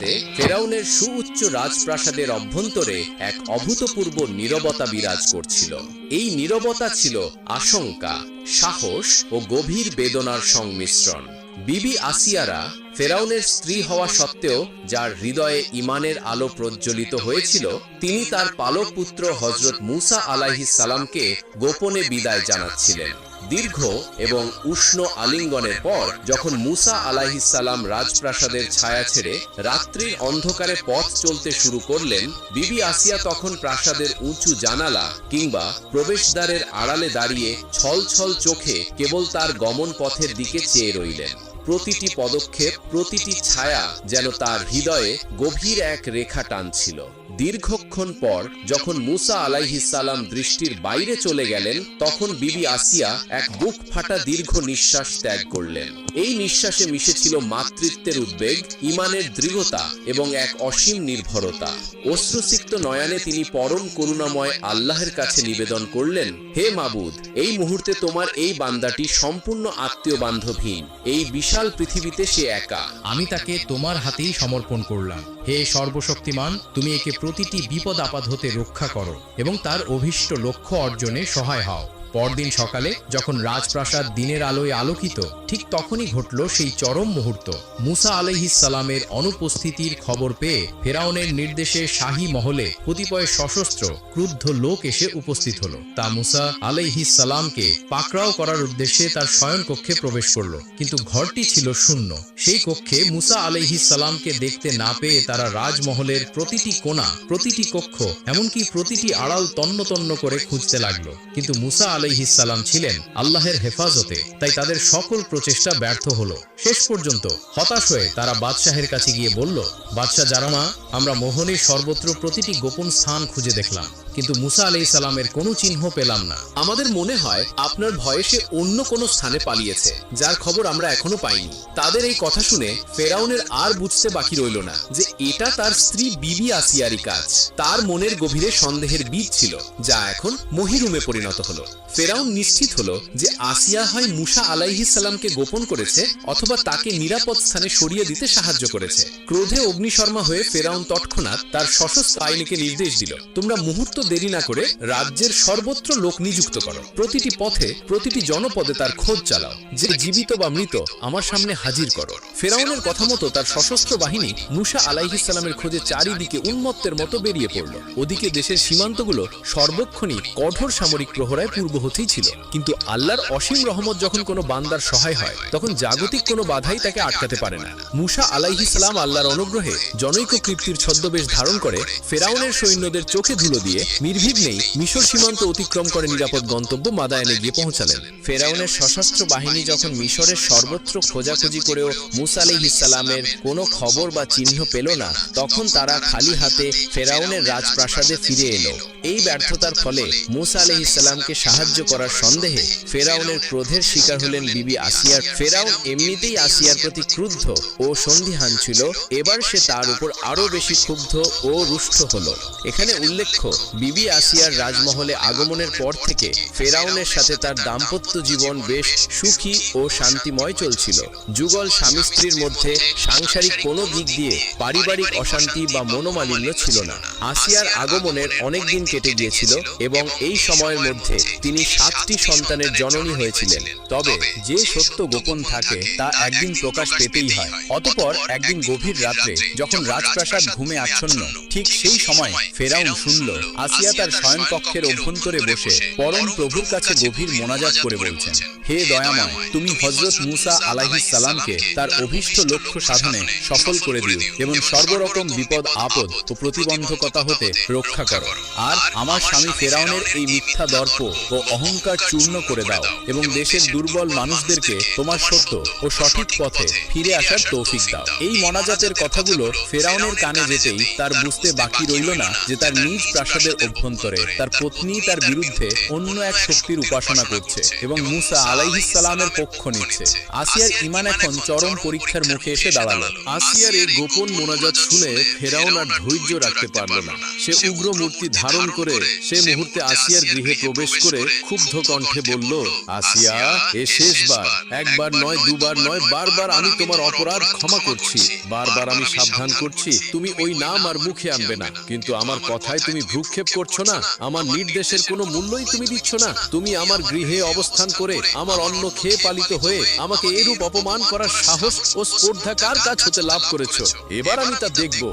রাতে ফেরাউনের সুউচ্চ রাজপ্রাসাদের অভ্যন্তরে এক অভূতপূর্ব নীরবতা বিরাজ করছিল। এই নীরবতা ছিল আশঙ্কা, সাহস ও গভীর বেদনার সংমিশ্রণ। বিবি আসিয়ারা ফেরাউনের স্ত্রী হওয়া সত্ত্বেও যার হৃদয়ে ঈমানের আলো প্রজ্বলিত হয়েছিল, তিনি তার পালক পুত্র হযরত মূসা আলাইহিস সালামকে গোপনে বিদায় জানাচ্ছিলেন। দীর্ঘ এবং উষ্ণ আলিঙ্গনের পর যখন মূসা আলাইহিস সালাম রাজপ্রাসাদের ছায়া ছেড়ে রাত্রির অন্ধকারে পথ চলতে শুরু করলেন, বিবি আসিয়া তখন প্রাসাদের উঁচু জানালা কিংবা প্রবেশদ্বারের আড়ালে দাঁড়িয়ে ছলছল চোখে কেবল তার গমন পথের দিকে চেয়ে রইলেন। প্রতিটি পদক্ষেপ, প্রতিটি ছায়া যেন তার হৃদয়ে গভীর এক রেখা টানছিল। দীর্ঘক্ষণ পর যখন মূসা আলাইহিস সালাম দৃষ্টির বাইরে চলে গেলেন, তখন বিবি আসিয়া এক বুক ফাটা দীর্ঘ নিঃশ্বাস ত্যাগ করলেন। এই নিঃশ্বাসে মিশেছিল মাতৃত্বের উদ্বেগ, ঈমানের দৃঢ়তা এবং এক অসীম নির্ভরতা। অশ্রুসিক্ত নয়নে তিনি পরম করুণাময় আল্লাহর কাছে নিবেদন করলেন, হে মাবুদ, এই মুহূর্তে তোমার এই বান্দাটি সম্পূর্ণ আত্মীয় বান্ধবহীন। এই বিশাল পৃথিবীতে সে একা। আমি তাকে তোমার হাতেই সমর্পণ করলাম। হে সর্বশক্তিমান, তুমি একে প্রতিটি বিপদ আপদ হতে রক্ষা করো এবং তার অভীষ্ট লক্ষ্য অর্জনে সহায় হও। পরদিন সকালে যখন রাজপ্রাসাদ দিনের আলোয় আলোকিত, ঠিক তখনই ঘটল সেই চরম মুহূর্ত। মূসা আলাইহিস সালামের অনুপস্থিতির খবর পেয়ে ফেরাউনের নির্দেশে শাহী মহলে কতিপয় সশস্ত্র ক্রুদ্ধ লোক এসে উপস্থিত হলো। তা মূসা আলাইহিস সালামকে পাকড়াও করার উদ্দেশ্যে তার শয়ন কক্ষে প্রবেশ করলো, কিন্তু ঘরটি ছিল শূন্য। সেই কক্ষে মূসা আলাইহিস সালামকে দেখতে না পেয়ে তারা রাজমহলের প্রতিটি কোণা, প্রতিটি কক্ষ, এমনকি প্রতিটি আড়াল তন্ন তন্ন করে খুঁজতে লাগলো। কিন্তু মূসা আলাইহিস সালাম ছিলেন আল্লাহের হেফাজতে, তাই তাদের সকল প্রচেষ্টা ব্যর্থ হলো। শেষ পর্যন্ত হতাশ হয়ে তারা বাদশাহের কাছে গিয়ে বলল, বাদশাহ জারামা, আমরা মোহনের সর্বত্র প্রতিটি গোপন স্থান খুঁজে দেখলাম, কিন্তু মূসা আলাইহিস সালামের কোনো চিহ্ন পেলাম না। আমাদের মনে হয় আপনার ভয়ে সে অন্য কোনো স্থানে পালিয়েছে, যার খবর আমরা এখনো পাইনি। তাদের এই কথা শুনে ফেরাউনের আর বুঝতে বাকি রইল না যে এটা তার স্ত্রী বিবি আসিয়ারই কাজ। তার মনের গভীরে সন্দেহের বীজ ছিল, যা এখন মহিরুমে পরিণত হলো। ফেরাউন নিশ্চিত হলো যে আসিয়া হয় মূসা আলাইহিস সালামকে গোপন করেছে অথবা তাকে নিরাপদ স্থানে সরিয়ে দিতে সাহায্য করেছে। ক্রোধে অগ্নিশর্মা হয়ে ফেরাউন তৎক্ষণাৎ তার সশস্ত্র বাহিনীকে নির্দেশ দিল, তোমরা মুহূর্ত দেরি না করে রাজ্যের সর্বত্র লোক নিযুক্ত করো। প্রতিটি পথে, প্রতিটি জনপদে তার খোঁজ চালাও। যে জীবিত বা মৃত আমার সামনে হাজির করো। ফেরাউনের কথা মতো তার সশস্ত্র বাহিনী মূসা আলাইহিস সালামের খোঁজে চারিদিকে উন্মত্তের মতো বেরিয়ে পড়ল। ওদিকে দেশের সীমান্তগুলো সর্বক্ষণই কঠোর সামরিক প্রহরায় পূর্ব হতেই ছিল। কিন্তু আল্লাহর অসীম রহমত যখন কোনো বান্দার সহায় হয়, তখন জাগতিক কোনো বাধাই তাকে আটকাতে পারে না। মূসা আলাইহিস সালাম আল্লাহর অনুগ্রহে জনৈক কৃপ্তির ছদ্মবেশ ধারণ করে ফেরাউনের সৈন্যদের চোখে ধুলো দিয়ে নির্বিঘ্নেই মিশর সীমান্ত অতিক্রম করে নিরাপদ গন্তব্য মাদায়ানে গিয়ে পৌঁছালেন। ফেরাউনের সশস্ত্র বাহিনী যখন মিশরের সর্বত্র খোঁজাখুঁজি করেও মূসা আলাইহিস সালামের কোনো খবর বা চিহ্ন পেল না, তখন তারা খালি হাতে ফেরাউনের রাজপ্রাসাদে ফিরে এলো। এই ব্যর্থতার ফলে মূসা আলাইহিস সালামকে সাহায্য করার সন্দেহে ফেরাউনের ক্রোধের শিকার হলেন বিবি আসিয়ার। ফেরাউন এমনিতেই আসিয়ার প্রতি ক্রুদ্ধ ও সন্দিহান ছিল, এবার সে তার উপর আরো বেশি ক্ষুব্ধ ও রুষ্ট হলো। এখানে উল্লেখ্য, বিবি আসিয়ার রাজমহলে আগমনের পর থেকে ফেরাউনের সাথে তার দাম্পত্য জীবন বেশ সুখী ও শান্তিময় চলছিল। যুগল স্বামী স্ত্রীর মধ্যে সাংসারিক কোনো দিক দিয়ে পারিবারিক অশান্তি বা মনোমালিন্য ছিল না। আসিয়ার আগমনের অনেক দিন কেটে গিয়েছিল এবং এই সময়ের মধ্যে তিনি 7টি সন্তানের জননী হয়েছিলেন। তবে যে সত্য গোপন থাকে তা একদিন প্রকাশ পেতেই হয়। অতঃপর একদিন গভীর রাত্রে যখন রাজপ্রাসাদ ঘুমে আচ্ছন্ন, ঠিক সেই সময় ফেরাউন শুনল আসিয়া তার শয়নকক্ষের অভ্যন্তরে বসে পরম প্রভুর কাছে গভীর মোনাজাত করে বলছেন, হে দয়াময়, তুমি হযরত মূসা আলাইহিস সালামকে তার অভীষ্ট লক্ষ্য সাধনে সফল করে দিও এবং সর্বরকম বিপদ আপদ ও প্রতিবন্ধকতা হতে রক্ষা করো। আর আমার স্বামী ফেরাউনের এই মিথ্যা দর্প ও অহংকার চূর্ণ করে দাও এবং দেশের দুর্বল মানুষদেরকে তোমার সত্য ও সঠিক পথে ফিরে আসার তৌফিক দাও। এই মোনাজাতের কথাগুলো ফেরাউনের কানে যেতেই তার বুঝতে বাকি রইল না যে তার নিজ প্রাসাদের অভ্যন্তরে তার পত্নী তার বিরুদ্ধে অন্য এক শক্তির উপাসনা করছে এবং মূসা আলাইহিস সালামের পক্ষ নিচ্ছে। আসিয়ার ঈমান এখন চরম পরীক্ষার মুখে এসে দাঁড়ালো। আসিয়ার এই গোপন মোনাজাত শুনে ফেরাউন আর ধৈর্য রাখতে পারল না। সে উগ্র মূর্তি ধারণ করে সে মুহূর্তে আসিয়ার গৃহে প্রবেশ করে ক্ষুব্ধ কণ্ঠে বলল, আসিয়া, এ শেষবার, একবার নয়, দুবার নয়, বারবার আমি তোমার অপরাধ ক্ষমা করছি। বারবার আমি সাবধান করছি তুমি ওই নাম আর মুখে আনবে না, কিন্তু আমার কথায় তুমি ভ্রুক্ষেপ করছো না। আমার নির্দেশের কোনো মূল্যই তুমি দিচ্ছ না। তুমি আমার গৃহে অবস্থান করে আমার অন্ন খেয়ে পালিত হয়ে আমাকে এরূপ অপমান করার সাহস ও স্পর্ধা কার কাছ হতে লাভ করেছো? এবার আমি তা দেখবো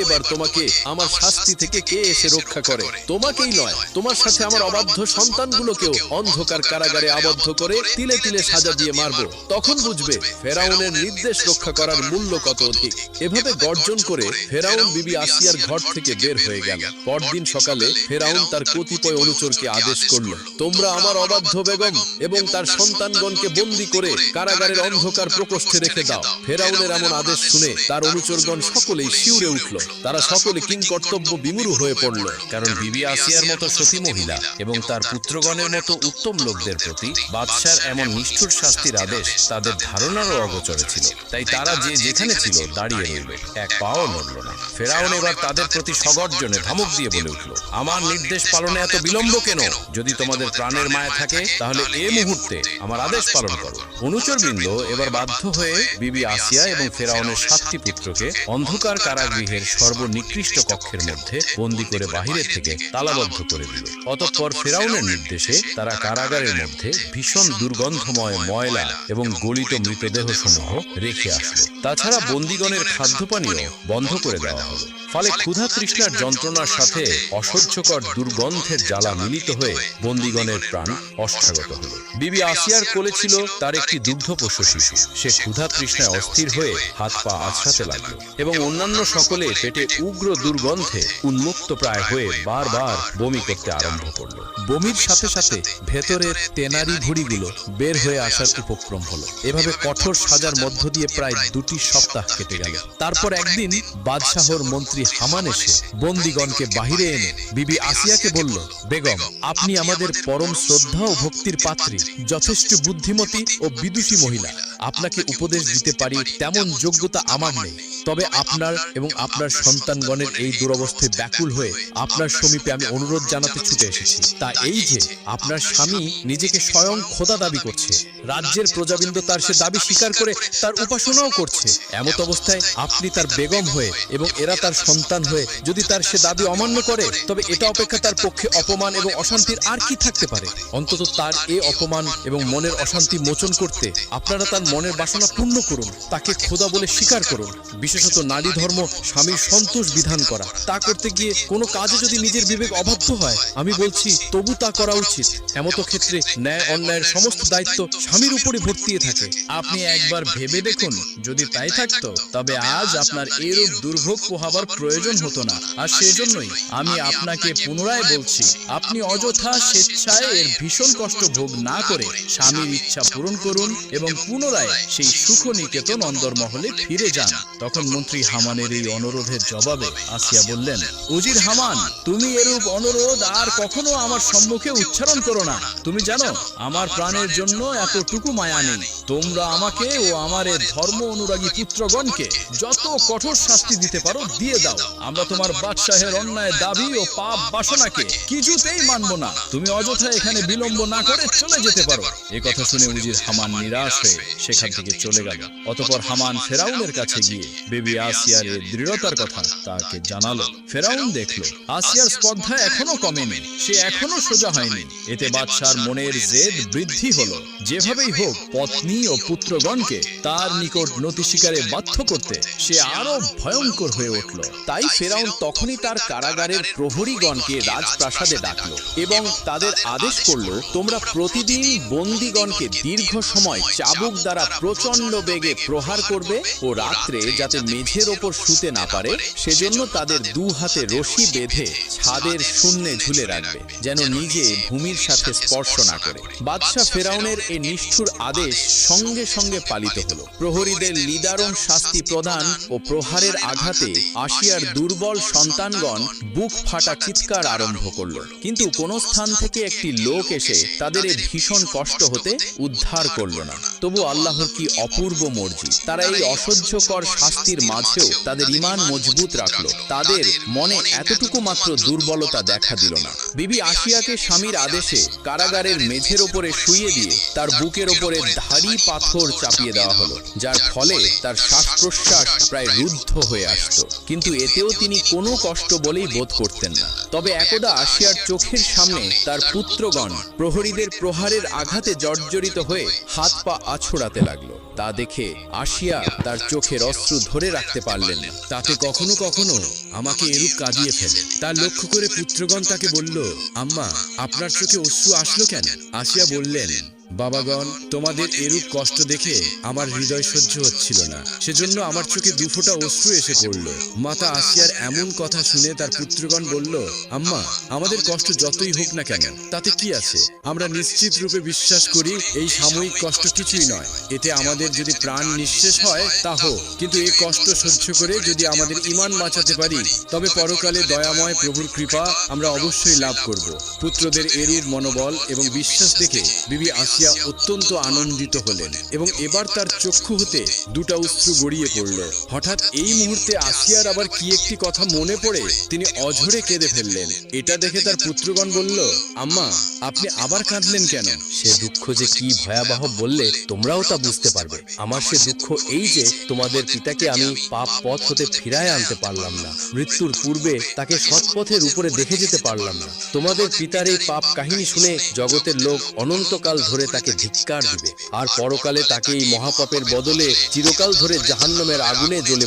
এবার তোমাকে আমার শাস্তি থেকে কে এসে রক্ষা করে। তোমাকেই নয়, তোমার সাথে আমার অবাধ্য সন্তানগুলোকেও অন্ধকার কারাগারে আবদ্ধ করে তিলে তিলে সাজা দিয়ে মারবো। তখন বুঝবে ফেরাউনের নির্দেশ রক্ষা করার মূল্য কত অধিক। এভাবে গর্জন করে ফেরাউন বিবি আসিয়ার ঘর থেকে বের হয়ে গেল। পরদিন সকালে ফেরাউন তার কতিপয় অনুচরকে আদেশ করল, তোমরা আমার অবাধ্য বেগম এবং তার সন্তানগণকে বন্দী করে কারাগারের অন্ধকার প্রকোষ্ঠে রেখে দাও। ফেরাউনের এমন আদেশ শুনে তার অনুচরগণ সকলেই শিউরে উঠল। তারা সকলে কিংকর্তব্য বিমূঢ় হয়ে পড়ল, কারণ বিবি আসিয়ার মতো সতী মহিলা এবং তার পুত্রগণের মতো উত্তম লোকদের প্রতি বাদশার এমন নিষ্ঠুর শাস্তির আদেশ তাদের ধারণারও অগোচরে ছিল। তাই তারা যে যেখানে ছিল দাঁড়িয়ে রইল, এক পাও নড়ল না। ফেরাউন এবার তাদের প্রতি সগর্জনে ধমক দিয়ে বলে উঠল, আমার নির্দেশ পালনে এত বিলম্ব কেন? যদি তোমাদের প্রাণের মায়া থাকে তাহলে এই মুহূর্তে আমার আদেশ পালন করো। অনুচরবৃন্দ এবার বাধ্য হয়ে বিবি আসিয়া এবং ফেরাউনের 7টি পুত্রকে অন্ধকার কারাগৃহের সর্বনিকৃষ্ট কক্ষের মধ্যে বন্দী করে বাহিরে থেকে তালাবদ্ধ করে দিল। অতঃপর ফেরাউনের নির্দেশে তারা কারাগারের মধ্যে ভীষণ দুর্গন্ধময় ময়লা এবং গলিত মৃতদেহ সমূহ রেখে আসলো। তাছাড়া বন্দীগণের খাদ্যপানীয় বন্ধ করে দেওয়া হলো। ফলে ক্ষুধা তৃষ্ণার যন্ত্রণার সাথে অসহ্যকর দুর্গন্ধের জ্বালা মিলিত হয়ে বন্দীগণের প্রাণ অষ্টাগত হলো। বিবি আসিয়ার কোলে ছিল তার একটি দুগ্ধপোষ্য শিশু। সে ক্ষুধা তৃষ্ণায় অস্থির হয়ে হাত পা আছড়াতে লাগলো এবং অন্যান্য সকলে পেটে উগ্র দুর্গন্ধে উন্মুক্ত প্রায় হয়ে বারবার বমি করতে আরম্ভ করলো। বমির সাথে সাথে ভেতরের তেনারি ভুঁড়িগুলো বের হয়ে আসার উপক্রম হলো। এভাবে কঠোর সাজার মধ্য দিয়ে প্রায় 2টি সপ্তাহ কেটে গেল। তারপর একদিন বাদশাহর মন্ত্রী হামান এসে বন্দীগণকে বাহিরে এনে বিবি আসিয়াকে বলল, বেগম, আপনি আমাদের পরম শ্রদ্ধা ও ভক্তির পাত্রী, যথেষ্ট বুদ্ধিমতী ও বিদুষী মহিলা। আপনাকে উপদেশ দিতে পারি তেমন যোগ্যতা আমার নেই। তবে আপনার এবং আপনার সন্তানগণের এই দুরবস্থায় ব্যাকুল হয়ে আপনার সমীপে আমি অনুরোধ জানাতে ছুটে এসেছি। তা এই যে আপনার স্বামী নিজেকে স্বয়ং খোদা দাবি করছে। রাজ্যের প্রজাবৃন্দ তার সে দাবি স্বীকার করে তার উপাসনাও করছে। এমত অবস্থায় আপনি তার বেগম হয়ে এবং এরা তার সন্তান হয়ে যদি তার সে দাবি অমান্য করে, তবে এটা অপেক্ষা তার পক্ষে অপমান এবং অশান্তির আর কি থাকতে পারে? অন্তত তার এই অপমান এবং মনের অশান্তি মোচন করতে আপনারা তার মনের বাসনা পূর্ণ করুন। তাকে খোদা বলে স্বীকার করুন। বিশেষত নারী ধর্ম স্বামীর সন্তোষ বিধান করা, তা করতে গিয়ে কোনো কাজে যদি নিজের বিবেক অবাধ্য হয়, আমি বলছি তবু তা করা উচিত। এমত ক্ষেত্রে ন্যায় অন্যায়ের সমস্ত দায়িত্ব স্বামীর উপরে ভর্তিয়ে থাকে। আপনি একবার ভেবে দেখুন, যদি তাই থাকতো তবে আজ আপনার এরূপ দুর্ভোগ পোহাবার প্রয়োজন হতো না। আর সেজন্যই আমি আপনাকে পুনরায় বলছি, আপনি অযথা স্বেচ্ছায় এর ভীষণ কষ্ট ভোগ না করে স্বামীর ইচ্ছা পূরণ করুন এবং পুনরায় সেই সুখনিকেতন অন্দরমহলে ফিরে যান। তখন মন্ত্রী হামানের এই অনুরোধের জবাবে আসিয়া বললেন, উজির হামান, তুমি এরূপ অনুরোধ আর কখনো আমার সম্মুখে উচ্চারণ করো না। তুমি জানো আমার প্রাণের জন্য এতটুকু মায়া নেই। তোমরা আমাকে ও আমার এ ধর্ম অনুরাগী পুত্রগণকে যত কঠোর শাস্তি দিতে পারো দিয়ে দাও। আমরা তোমার বাদশাহের অন্যায় দাবি ও পাপ বাসনাকে কিছুতেই মানব না। তুমি অযথা এখানে বিলম্ব না করে চলে যেতে পারো। এ কথা শুনে উজির হামান নিরাশ হয়ে সেখান থেকে চলে গেল। অতঃপর হামান ফেরাউনের কাছে গিয়ে বিবি আসিয়ার এই দৃঢ়তার কথা তাকে জানালো। ফেরাউন দেখলো আসিয়ার স্পর্ধা এখনো কমেনি, সে এখনো সোজা হয়নি। এতে বাদশার মনের জেদ বৃদ্ধি হলো। যেভাবেই হোক পত্নী ও পুত্রগণকে তার নিকট নতি স্বীকারে বাধ্য করতে সে আরো ভয়ঙ্কর হয়ে উঠল। তাই ফেরাউন তখনই তার কারাগারের প্রহরীগণকে রাজপ্রাসাদে ডাকল এবং তাদের আদেশ করল, তোমরা প্রতিদিন বন্দীগণকে দীর্ঘ সময় চাবুক দ্বারা প্রচন্ড বেগে প্রহার করবে ও রাত্রে যাতে মেঝের ওপর শুতে না পারে সেজন্য তাদের 2 হাতে রশি বেঁধে ছাদের শূন্যে ঝুলে রাখবে, যেন নিজে ভূমির সাথে স্পর্শ না করে। বাদশাহ ফেরাউনের এই নিষ্ঠুর আদেশ সঙ্গে সঙ্গে পালিত হলো। প্রহরীদের নিদারুণ শাস্তি প্রদান ও প্রহারের আঘাতে আসিয়ার দুর্বল সন্তানগণ বুক ফাটা চিৎকার আরম্ভ করলো, কিন্তু কোন স্থান থেকে একটি লোক এসে তাদের এই ভীষণ কষ্ট হতে উদ্ধার করলো না। তবু আল্লাহর কি অপূর্ব মর্জি, তারা এই অসহ্যকর শাস্তির মাঝেও তাদের ঈমান মজবুত রাখলো। তাদের মনে এতটুকু মাত্র দুর্বলতা দেখা দিল না। বিবি আসিয়াকে স্বামী নবীর আদেশে কারাগারের মেঝের ওপরে শুইয়ে দিয়ে তার বুকের ওপরে ভারী পাথর চাপিয়ে দেওয়া হলো, যার ফলে তার শ্বাস প্রশ্বাস প্রায় রুদ্ধ হয়ে আসতো। কিন্তু এতেও তিনি কোনো কষ্ট বলেই বোধ করতেন না। তবে একদা আসিয়ার চোখের সামনে তার পুত্রগণ প্রহরীদের প্রহারের আঘাতে জর্জরিত হয়ে হাত পা আছড়াতে লাগলো। তা দেখে আসিয়া তার চোখের অশ্রু ধরে রাখতে পারলেন না। তাতে কখনো কখনো আমাকে এরূপ কাঁদিয়ে ফেলে। তার লক্ষ্য করে পুত্রগণ তাকে বলল, আম্মা, আপনার চোখে অশ্রু আসলো কেন? আসিয়া বললেন, বাবাগণ, তোমাদের এরূপ কষ্ট দেখে আমার হৃদয় সহ্য হচ্ছিল না, সেজন্য আমার চোখে দুফোঁটা অশ্রু এসে পড়ল। মাতা আসিয়ার এমন কথা শুনে তার পুত্রগণ বলল, আম্মা, আমাদের কষ্ট যতই হোক না কেন তাতে কি আছে? আমরা নিশ্চিত রূপে বিশ্বাস করি এই সাময়িক কষ্ট কিছুই নয়। এতে আমাদের যদি প্রাণ নিঃশেষ হয় তা হোক, কিন্তু এই কষ্ট সহ্য করে যদি আমাদের ঈমান বাঁচাতে পারি তবে পরকালে দয়াময় প্রভুর কৃপা আমরা অবশ্যই লাভ করব। পুত্রদের এরূপ মনোবল এবং বিশ্বাস দেখে বিবি আসিয়া অত্যন্ত আনন্দিত হলেন এবং এবার তার চক্ষু হতে দুটা অশ্রু গড়িয়ে পড়ল। হঠাৎ এই মুহূর্তে আসিয়ার আবার কি একটি কথা মনে পড়ে তিনি অঝরে কেঁদে ফেললেন। এটা দেখে তার পুত্রগণ বলল, আম্মা, আপনি আবার কাঁদলেন কেন? সে দুঃখ যে কি ভয়াবহ বললে তোমরাও তা বুঝতে পারবে। আমার সে দুঃখ এই যে তোমাদের পিতাকে আমি পাপ পথ হতে ফিরায় আনতে পারলাম না, মৃত্যুর পূর্বে তাকে সৎ পথের উপরে দেখে যেতে পারলাম না। তোমাদের পিতার এই পাপ কাহিনী শুনে জগতের লোক অনন্তকাল ধরে তাকে ধিক্কার দিবে, আর পরকালে তাকে এই মহাপাপের বদলে চিরকাল ধরে জাহান্নামের আগুনে জ্বলে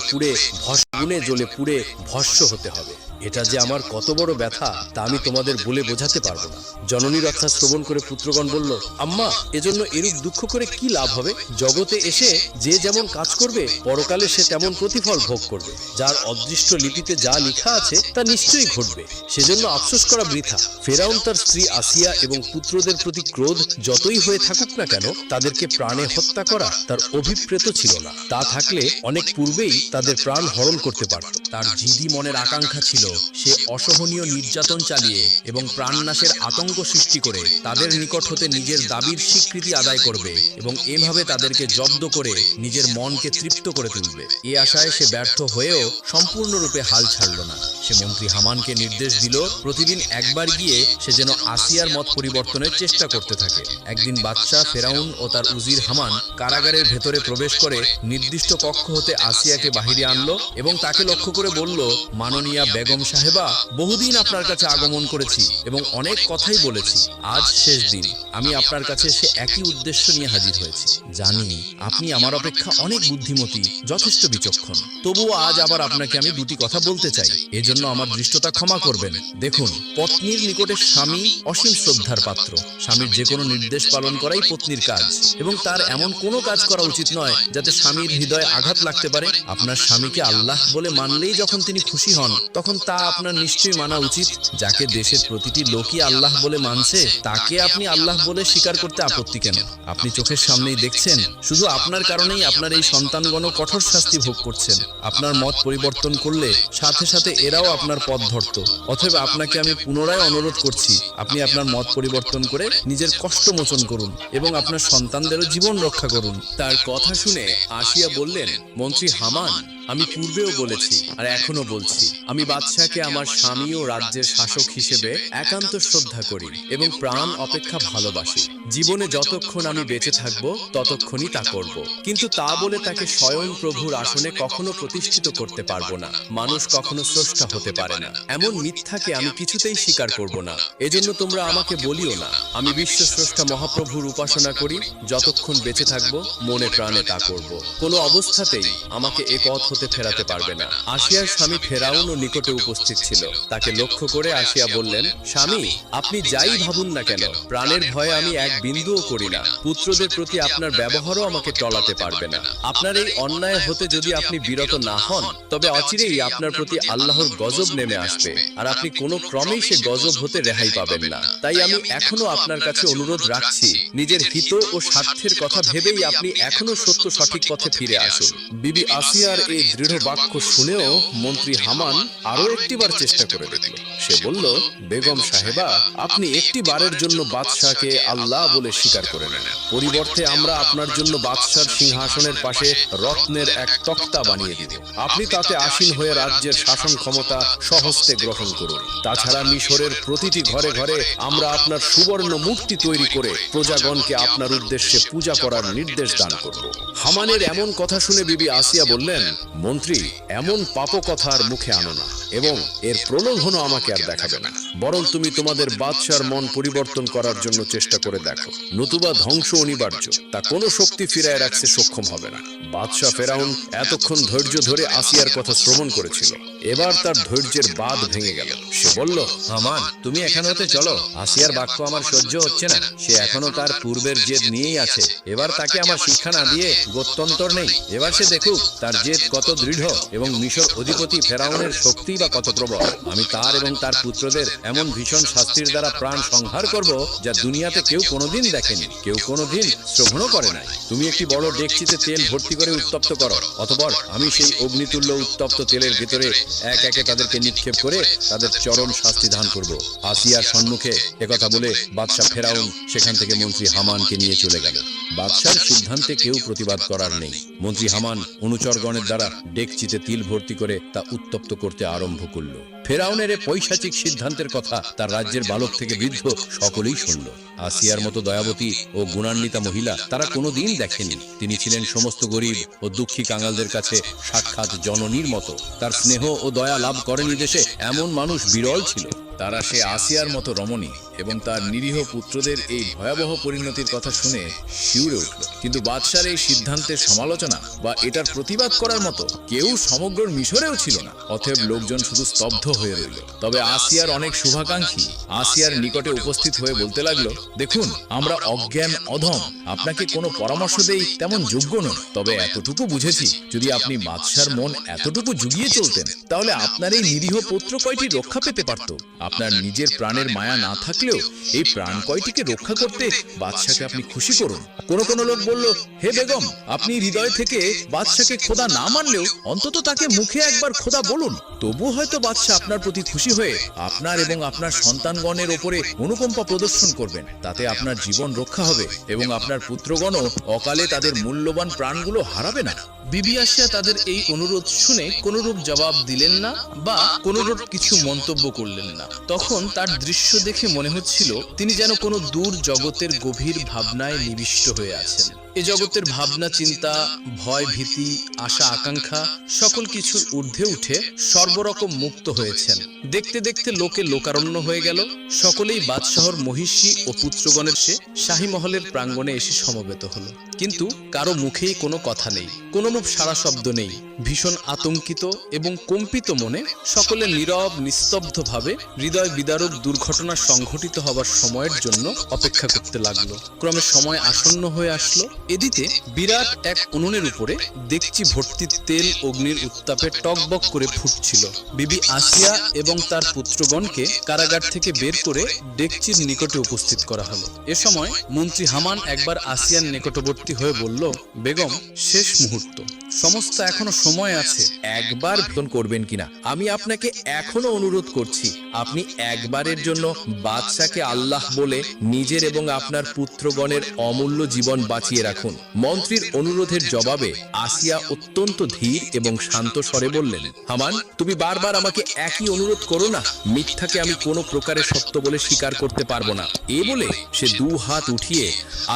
পুড়ে ভস্ম হতে হবে। এটা যে আমার কত বড় ব্যথা তা আমি তোমাদের বলে বোঝাতে পারবো না। জননীর কথা শ্রবণ করে পুত্রগণ বলল, আম্মা, এজন্য এরূপ দুঃখ করে কি লাভ হবে? জগতে এসে যে যেমন কাজ করবে পরকালে সে তেমন প্রতিফল ভোগ করবে। যার অদৃষ্ট লিপিতে যা লেখা আছে তা নিশ্চয়ই ঘটবে, সেজন্য আফসোস করা বৃথা। ফেরাউন তার স্ত্রী আসিয়া এবং পুত্রদের প্রতি ক্রোধ যতই হয়ে থাকুক না কেন তাদেরকে প্রাণে হত্যা করা তার অভিপ্রেত ছিল না। তা থাকলে অনেক পূর্বেই তাদের প্রাণ হরণ করতে পারত। তার জিদি মনের আকাঙ্ক্ষা ছিল সে অসহনীয় নির্যাতন চালিয়ে এবং প্রাণনাশের আতঙ্ক সৃষ্টি করে তাদের নিকট হতে নিজের দাবির স্বীকৃতি আদায় করবে এবং এভাবে তাদেরকে জব্দ করে নিজের মনকে তৃপ্ত করে তুলবে। এই আশায় সে ব্যর্থ হয়েও সম্পূর্ণরূপে হাল ছাড়ল না। সে মন্ত্রী হামানকে নির্দেশ দিল প্রতিদিন একবার গিয়ে সে যেন আসিয়ার মত পরিবর্তনের চেষ্টা করতে থাকে। একদিন বাদশাহ ফেরাউন ও তার উজির হামান কারাগারের ভেতরে প্রবেশ করে নির্দিষ্ট কক্ষ হতে আসিয়াকে বাহিরে আনলো এবং তাকে লক্ষ্য করে বলল, মাননীয়া বেগম সাহেবা, বহুদিন আপনার কাছে আগমন করেছি এবং অনেক কথাই বলেছি। আজ শেষ দিন, আমি আপনার কাছে সে একই উদ্দেশ্য নিয়ে হাজির হয়েছি। জানি আপনি আমার অপেক্ষা অনেক বুদ্ধিমতী, যথেষ্ট বিচক্ষণ, তবুও আজ আবার আপনাকে আমি দুটি কথা বলতে চাই। এজন্য আমার দৃষ্টতা ক্ষমা করবেন। দেখুন, পত্নীর নিকটে স্বামী অসীম শ্রদ্ধার পাত্র। স্বামীর যে কোনো নির্দেশ পালন করাই পত্নীর কাজ এবং তার এমন কোনো কাজ করা উচিত নয় যাতে স্বামীর হৃদয়ে আঘাত লাগতে পারে। আপনার স্বামীকে আল্লাহ বলে মানলেই যখন তিনি খুশি হন তখন তা আপনার নিশ্চয়ই মানা উচিত। যাকে দেশের প্রতিটি লোকই আল্লাহ বলে মানছে তাকে আপনি আল্লাহ বলে স্বীকার করতে আপত্তি কেন? আপনি চোখের সামনেই দেখছেন, শুধু আপনার কারণেই আপনার এই সন্তানগণ কঠোর শাস্তি ভোগ করছেন। আপনার মত পরিবর্তন করলে সাথে সাথে এরাও আপনার পথ ধরত। অতএব আপনাকে আমি পুনরায় অনুরোধ করছি, আপনি আপনার মত পরিবর্তন করে নিজের কষ্ট মোচন করুন এবং আপনার সন্তানদেরও জীবন রক্ষা করুন। তার কথা শুনে আসিয়া বললেন, মন্ত্রী হামান, আমি পূর্বেও বলেছি আর এখনো বলছি, আমি বাদশাকে আমার স্বামী ও রাজ্যের শাসক হিসেবে একান্ত শ্রদ্ধা করি এবং প্রাণ অপেক্ষা ভালোবাসি। জীবনে যতক্ষণ আমি বেঁচে থাকব ততক্ষণই তা করব, কিন্তু তা বলে তাকে স্বয়ং প্রভুর আসনে কখনো প্রতিষ্ঠিত করতে পারবো না। মানুষ কখনো স্রষ্টা হতে পারে না, এমন মিথ্যাকে আমি কিছুতেই স্বীকার করব না। এজন্য তোমরা আমাকে বলিও না। আমি বিশ্ব স্রষ্টা মহাপ্রভুর উপাসনা করি, যতক্ষণ বেঁচে থাকব মনে প্রাণে তা করব। কোনো অবস্থাতেই আমাকে এ পথ হতে ফেরাতে পারবে না। আসিয়ার স্বামী ফেরাউন ও নিকটে উপস্থিত ছিল। তাকে লক্ষ্য করে আসিয়া বললেন, স্বামী, আপনি যাই ভাবুন না কেন, প্রাণের ভয়ে আমি এক বিন্দুও করি না। পুত্রদের প্রতি আপনার ব্যবহারও আমাকে টলাতে পারবে না। আপনার এই অন্যায় হতে যদি আপনি বিরত না হন তবে অচিরেই আপনার প্রতি আল্লাহর গজব নেমে আসবে, আর আপনি কোনো ক্রমেই সে গজব হতে রেহাই পাবেন না। তাই আমি এখনো আপনার কাছে অনুরোধ রাখছি, নিজের হিত ও স্বার্থের কথা ভেবেই আপনি এখনো সত্য সঠিক পথে ফিরে আসুন। বিবি আসিয়ার এই দৃঢ় বাক্য শুনেও মন্ত্রী হামান আরো একটিবার চেষ্টা করে দেখল। সে বলল, বেগম সাহেবা, আপনি একটি বারের জন্য বাদশাহকে আল্লাহ বলে স্বীকার করে নেন। পরিবর্তে আমরা আপনার জন্য বাদশার সিংহাসনের পাশে রত্নের এক তক্তা বানিয়ে দিব। আপনি তাতে আসীন হয়ে রাজ্যের শাসন ক্ষমতা তা সহস্তে গ্রহণ করুন। তাছাড়া মিশরের প্রতিটি ঘরে ঘরে আমরা আপনার সুবর্ণ মূর্তি তৈরি করে প্রজাগণকে আপনার উদ্দেশ্যে পূজা করার নির্দেশ দান করব। হামানের এমন কথা শুনে বিবি আসিয়া বললেন, মন্ত্রী, এমন পাপ কথা আর মুখে আনো না এবং এর প্রলোভনও আমাকে আর দেখাবে না। বরং তুমি তোমাদের বাদশার মন পরিবর্তন করার জন্য চেষ্টা করে দেখো, নতুবা ধ্বংস অনিবার্য, তা কোনো শক্তি ফিরায় রাখতে সক্ষম হবে না। বাদশাহ ফেরাউন এতক্ষণ ধৈর্য ধরে আসিয়ার কথা শ্রবণ করেছিল, এবার তার ধৈর্যের বাঁধ ভেঙে গেল। সে বলল, হামান, তুমি এখানে হতে চলো। আসিয়ার বাক্য আমার সহ্য হচ্ছে না। সে এখনো তার পূর্বের জেদ নিয়েই আছে। এবার তাকে আমার শিক্ষা না দিয়ে গত্যন্তর নেই। এবার সে দেখুক তার জেদ কত দৃঢ় এবং মিশর অধিপতি ফেরাউনের শক্তি বা কত প্রবল। আমি তার এবং তার পুত্রদের এমন ভীষণ শাস্তির দ্বারা প্রাণ সংহার করব যা দুনিয়াতে কেউ কোনোদিন দেখেনি, কেউ কোনোদিন শ্রবণও করে নাই। তুমি একটি বড় ডেকচিতে তেল ভর্তি করে উত্তপ্ত করো, অতঃপর আমি সেই অগ্নিতুল্য উত্তপ্ত তেলের ভেতরে এক একে তাদেরকে নিক্ষেপ করে তাদের চরম শাস্তি দান করব। আসিয়ার সম্মুখে একথা বলে বাদশাহ ফেরাউন সেখান থেকে মন্ত্রী হামানকে নিয়ে চলে গেল। বাদশার সিদ্ধান্তে কেউ প্রতিবাদ করার নেই। মন্ত্রী হামান অনুচরগণের দ্বারা ডেকচিতে তিল ভর্তি করে তা উত্তপ্ত করতে আরম্ভ করল। ফেরাউনের এই পৈশাচিক সিদ্ধান্তের কথা তার রাজ্যের বালক থেকে বৃদ্ধ সকলেই শুনল। আসিয়ার মতো দয়াবতী ও গুণান্বিতা মহিলা তারা কোনোদিন দেখেনি। তিনি ছিলেন সমস্ত গরিব ও দুঃখী কাঙালদের কাছে সাক্ষাৎ জননীর মতো। তার স্নেহ ও দয়া লাভ করেনি দেশে এমন মানুষ বিরল ছিল। তারা সে আসিয়ার মতো রমণী এবং তার নিরীহ পুত্রদের এই ভয়াবহ পরিণতির কথা শুনে শিউরে উঠল। কিন্তু বাদশার এই সিদ্ধান্তের সমালোচনা বা এটার প্রতিবাদ করার মতো কেউ সমগ্র মিশরেও ছিল না। অতএব লোকজন শুধু স্তব্ধ হয়ে রইল। তবে আসিয়ার অনেক শুভাকাঙ্ক্ষী আসিয়ার নিকটে উপস্থিত হয়ে বলতে লাগলো, দেখুন, আমরা অজ্ঞান অধম, আপনাকে কোনো পরামর্শ দেই তেমন যোগ্য নয়। তবে এতটুকু বুঝেছি, যদি আপনি বাদশার মন এতটুকু জুগিয়ে চলতেন তাহলে আপনার এই নিরীহ পুত্র কয়টি রক্ষা পেতে পারত। আপনার নিজের প্রাণের মায়া না থাকলেও এই প্রাণ কয়টিকে রক্ষা করতে বাদশাকে আপনি খুশি করুন। কোনো লোক বলল, হে বেগম, আপনি হৃদয় থেকে বাদশাকে খোদা না মানলেও অন্তত তাকে মুখে একবার খোদা বলুন, তবু হয়তো বাদশা আপনার প্রতি খুশি হয়ে আপনার এবং আপনার সন্তানগণের ওপরে অনুকম্পা প্রদর্শন করবেন। তাতে আপনার জীবন রক্ষা হবে এবং আপনার পুত্রগণও অকালে তাদের মূল্যবান প্রাণগুলো হারাবে না। বিবি আসিয়া তাদের এই অনুরোধ শুনে কোনরূপ জবাব দিলেন না বা কোনরূপ কিছু মন্তব্য করলেন না। তখন তার দৃশ্য দেখে মনে হচ্ছিল তিনি যেন কোনো দূর জগতের গভীর ভাবনায় নিবিষ্ট হয়ে আছেন। এ জগতের ভাবনা, চিন্তা, ভয়, ভীতি, আশা, আকাঙ্ক্ষা সকল কিছুর ঊর্ধ্বে উঠে সর্বরকম মুক্ত হয়েছেন। দেখতে দেখতে লোকে লোকারণ্য হয়ে গেল। সকলেই বাদশাহর মহিষী ও পুত্রগণের সে শাহী মহলের প্রাঙ্গণে এসে সমবেত হলো। কিন্তু কারো মুখেই কোনো কথা নেই, কোনোরূপ সারা শব্দ নেই। ভীষণ আতঙ্কিত এবং কম্পিত মনে সকলে নীরব নিস্তব্ধভাবে হৃদয় বিদারক দুর্ঘটনা সংঘটিত হবার সময়ের জন্য অপেক্ষা করতে লাগলো। ক্রমে সময় আসন্ন হয়ে আসলো। এদিকে বিরাট এক উনুনের উপরে ডেকচি ভর্তি তেল অগ্নির উত্তাপে টকবক করে ফুটছিল। বিবি আসিয়া এবং তার পুত্রগণকে কারাগার থেকে বের করে ডেকচির নিকটে উপস্থিত করা হলো। এ সময় মন্ত্রী হামান একবার আসিয়ার নিকটবর্তী হয়ে বলল, বেগম, শেষ মুহূর্ত, সমস্ত এখনো সময় আছে, একবার বেতন করবেন কিনা আমি আপনাকে এখনো অনুরোধ করছি। আপনি একবারের জন্য বাদশাকে আল্লাহ বলে নিজের এবং আপনার পুত্রগণের অমূল্য জীবন বাঁচিয়ে রাখুন। মন্ত্রীর অনুরোধের জবাবে আসিয়া অত্যন্ত ধীর এবং শান্ত স্বরে বললেন, হামান, তুমি বারবার আমাকে একই অনুরোধ করো না। মিথ্যাকে আমি কোনো প্রকারে সত্য বলে স্বীকার করতে পারবো না। এ বলে সে দু হাত উঠিয়ে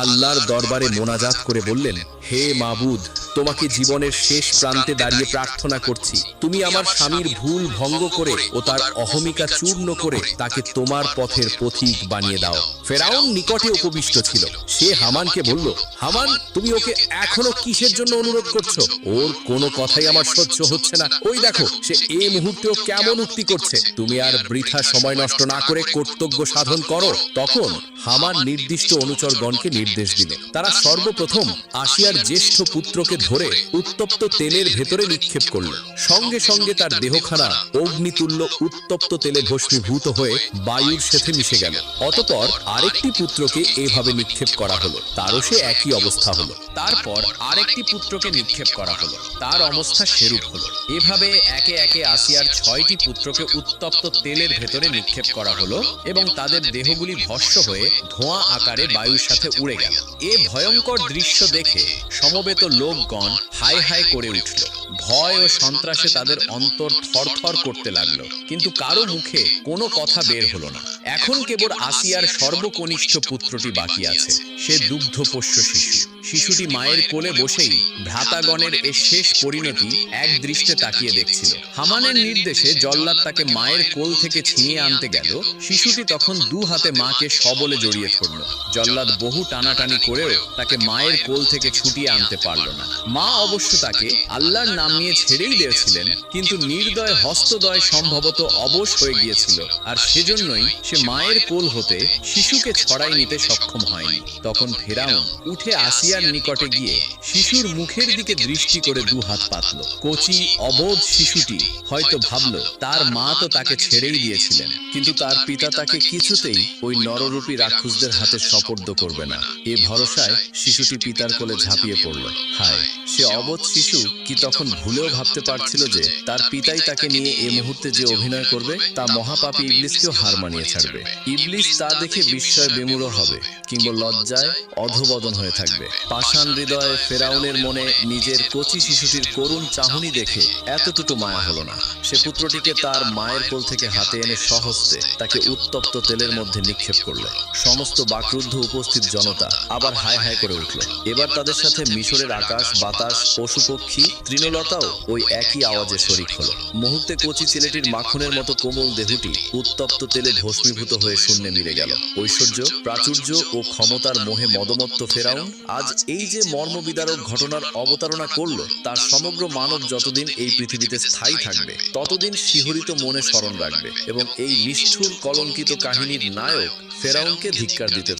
আল্লাহর দরবারে মোনাজাত করে বললেন, হে মাবুদ, তোমাকে জীবনের শেষ প্রান্তে দাঁড়িয়ে প্রার্থনা করছি, তুমি আমার স্বামীর ভুল ভঙ্গ করে ও তার অহমিকা চূর্ণ করে তাকে তোমার পথের পথিক বানিয়ে দাও। ফেরাউন নিকটে উপবিষ্ট ছিল। সে হামানকে বলল, হামান, তুমি ওকে এখনো কিসের জন্য অনুরোধ করছো? ওর কোনো কথাই আমার সহ্য হচ্ছে না। ওই দেখো, সে এই মুহূর্তেও কেমন উক্তি করছে। তুমি আর বৃথা সময় নষ্ট না করে কর্তব্য সাধন করো। তখন হামান নির্দিষ্ট অনুচরগণকে নির্দেশ দিল। তারা সর্বপ্রথম আসিয়ার জ্যেষ্ঠ পুত্রকে ধরে উত্তপ্ত তেলের ভেতরে নিক্ষেপ করল। সঙ্গে সঙ্গে তার দেহখানা অগ্নিতুল্য উত্তপ্ত তেলে ভস্মীভূত হয়ে বায়ুর সাথে মিশে গেল। অতঃপর আরেকটি পুত্রকে এভাবে নিক্ষেপ করা হলো, তারও সে একই অবস্থা হলো। তারপর আরেকটি পুত্রকে নিক্ষেপ করা হলো, তার অবস্থা সেরূপ হলো। এভাবে একে একে আসিয়ার 6টি পুত্রকে উত্তপ্ত তেলের ভেতরে নিক্ষেপ করা হলো এবং তাদের দেহগুলি ভস্ম হয়ে ধোঁয়া আকারে বায়ুর সাথে উড়ে গেল। এ ভয়ঙ্কর দৃশ্য দেখে সমবেত লোকগণ হায় হায় করে উঠল। ভয় ও সন্ত্রাসে তাদের অন্তর থরথর করতে লাগলো, কিন্তু কারো মুখে কোনো কথা বের হলো না। এখন কেবল আসিয়ার সর্বকনিষ্ঠ পুত্রটি বাকি আছে, সে দুগ্ধপোষ্য শিশু। শিশুটি মায়ের কোলে বসেই ভ্রাতাগণের এ শেষ পরিণতি এক দৃষ্টে তাকিয়ে দেখছিল। হামানের নির্দেশে জল্লাদ তাকে মায়ের কোল থেকে ছিনিয়ে আনতে গেল। শিশুটি তখন দু হাতে মাকে সবলে জড়িয়ে ধরল। জল্লাদ বহু টানাটানি করেও তাকে মায়ের কোল থেকে ছুটিয়ে আনতে পারল না। মা অবশ্য তাকে আল্লাহর নাম নিয়ে ছেড়েই দিয়েছিলেন, কিন্তু নির্দয় হস্তদয় সম্ভবত অবশ হয়ে গিয়েছিল, আর সেজন্যই সে মায়ের কোল হতে শিশুকে ছড়াই নিতে সক্ষম হয়নি। তখন ফেরাউন উঠে আসিয়ার নিকটে গিয়ে শিশুর মুখের দিকে দৃষ্টি করে দু হাত পাতল। কচি অবোধ শিশুটি হয়তো ভাবল তার মা তো তাকে ছেড়েই দিয়েছিলেন, কিন্তু তার পিতা তাকে কিছুতেই ওই নররূপী রাক্ষসদের হাতে সোপর্দ করবে না। এ ভরসায় শিশুটি পিতার কোলে ঝাঁপিয়ে পড়ল। হায়, সে অবোধ শিশু কি তখন ভুলেও ভাবতে পারছিল যে তার পিতাই তাকে নিয়ে এ মুহূর্তে যে অভিনয় করবে তা মহাপাপী ইবলিসকেও হার মানিয়ে ছাড়বে। ইবলিস তা দেখে বিস্ময় বিমূঢ় হবে, কিংবা লজ্জায় অধোবদন হয়ে থাকবে। পাষাণ হৃদয়ে ফেরাউনের মনে নিজের কচি শিশুটির করুণ চাহনি দেখে এতটুকু মায়া হলো না। সে পুত্রটিকে তার মায়ের কোল থেকে হাতে এনে সহস্তে তাকে উত্তপ্ত তেলের মধ্যে নিক্ষেপ করল। সমস্ত বাকরুদ্ধ উপস্থিত জনতা আবার হায় হায় করে উঠল। এবার তাদের সাথে মিশরের আকাশ, বাতাস, পশু পক্ষী, তৃণলতাও ওই একই আওয়াজে শরিক হলো। মুহূর্তে কচি ছেলেটির মাখনের মতো কোমল দেহটি উত্তপ্ত তেলে ভস্মীভূত হয়ে শূন্যে মিলে গেল। ঐশ্বর্য, প্রাচুর্য ও ক্ষমতার মোহে মদমত্ত ফেরাউন আজ এই যে মর্মবিদারক ঘটনার অবতারণা করল, তার সমগ্র মানব যতদিন এই পৃথিবীতে স্থায়ী থাকবে ততদিন শিহরিত মনে স্মরণ রাখবে এবং এই নিষ্ঠুর কলঙ্কিত কাহিনীর নায়ক ফেরাউনকে ধিক্কার দিতে